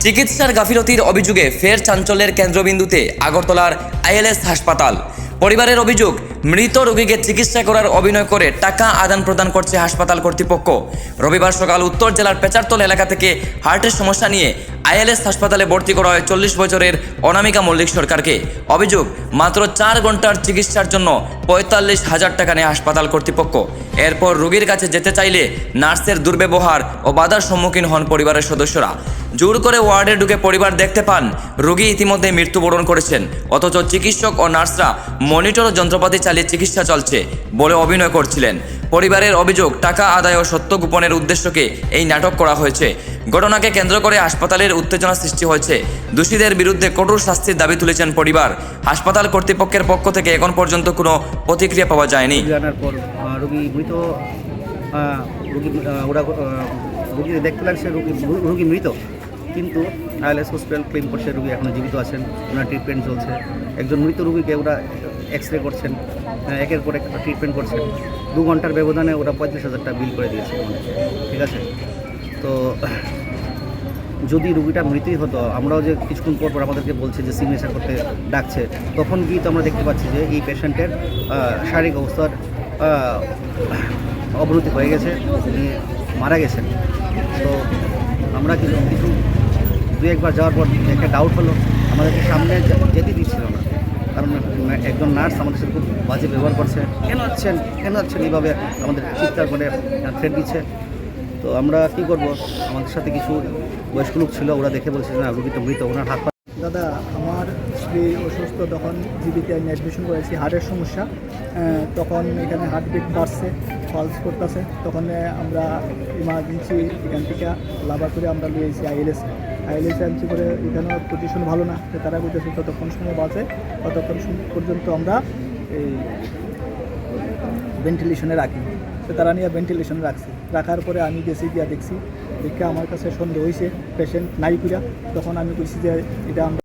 চিকিৎসার গাফিলতির অভিযোগে ফের চাঞ্চল্যের কেন্দ্রবিন্দুতে আগরতলার আইএলএস হাসপাতাল। পরিবারের অভিযোগ, মৃত রোগীকে চিকিৎসা করার অভিনয় করে টাকা আদান প্রদান করছে হাসপাতাল কর্তৃপক্ষ। রবিবার সকাল উত্তর জেলার পেচারতল এলাকা থেকে হার্টের সমস্যা নিয়ে আইএলএস হাসপাতালে ভর্তি করা হয় 40 বছরের অনামিকা মল্লিক সরকারকে। অভিযোগ, মাত্র 4 ঘন্টার চিকিৎসার জন্য 45,000 টাকা নেয় হাসপাতাল কর্তৃপক্ষ। এরপর রোগীর কাছে যেতে চাইলে নার্সের দুর্ব্যবহার ও বাধার সম্মুখীন হন পরিবারের সদস্যরা। জোর করে ওয়ার্ডে ঢুকে পরিবার দেখতে পান রোগী ইতিমধ্যে মৃত্যুবরণ করেছেন, অথচ চিকিৎসক ও নার্সরা মনিটর ও যন্ত্রপাতি চালিয়ে চিকিৎসা চলছে বলে অভিনয় করছিলেন। পরিবারের অভিযোগ, টাকা আদায় ও সত্য গোপনের উদ্দেশ্যকে এই নাটক করা হয়েছে। ঘটনাকে কেন্দ্র করে হাসপাতালের উত্তেজনা সৃষ্টি হয়েছে। দোষীদের বিরুদ্ধে কঠোর শাস্তির দাবি তুলেছেন পরিবার। হাসপাতাল কর্তৃপক্ষের পক্ষ থেকে এখন পর্যন্ত কোনো প্রতিক্রিয়া পাওয়া যায়নি। জানার পর রোগী মৃত, রোগী দেখতে লাগছে রোগী মৃত, কিন্তু আইএলএস হসপিটাল ক্লেম করছে রোগী এখনও জীবিত আছেন, ওনার ট্রিটমেন্ট চলছে। একজন মৃত রোগীকে ওরা এক্স রে করছেন, একের পর এক ট্রিটমেন্ট করছেন। 2 ঘন্টার ব্যবধানে ওরা 45,000 টাকা বিল করে দিয়েছে, ঠিক আছে। তো যদি রুগীটা মৃতই হতো, আমরাও যে কিছুক্ষণ পর আমাদেরকে বলছে যে সিগনেচার করতে ডাকছে, তখন গিয়ে তো আমরা দেখতে পাচ্ছি যে এই পেশেন্টের শারীরিক অবস্থার অবনতি হয়ে গেছে, উনি মারা গেছেন। তো আমরা কিছু 2-1 বার যাওয়ার পর একটা ডাউট হলো, আমাদেরকে সামনে যেতে দিচ্ছিল না, কারণ একজন নার্স আমাদের সাথে খুব বাজে ব্যবহার করছে। কেন আছেন এইভাবে আমাদের চিৎকার করে থ্রেট দিচ্ছে। তো আমরা কী করবো, আমাদের সাথে কিছু বয়স্ক লোক ছিল, ওরা দেখে বলছে না রোগী তো মৃত, ওনার হাত। দাদা, আমার স্ত্রী অসুস্থ, তখন জিবিতে আমি অ্যাডমিশন করেছি, হার্টের সমস্যা। তখন এখানে হার্টবিট বাড়ছে, পালস করতেছে। তখন আমরা ইমার্জেন্সি এখান থেকে লাভা করে আমরা নিয়েছি আইএলএস আনছি করে। এখানেও পজিশন ভালো না, তারা বলতেছে ততক্ষণ সময় বাঁচে, ততক্ষণ পর্যন্ত আমরা এই ভেন্টিলেশনে রাখি। তো তারা নিয়ে ভেন্টিলেশনে রাখার পরে আমি গেছি, গিয়া দেখছি, দেখে আমার কাছে সন্দেহ হয়েছে পেশেন্ট নাই কিরা। তখন আমি বলছি যে এটা আমরা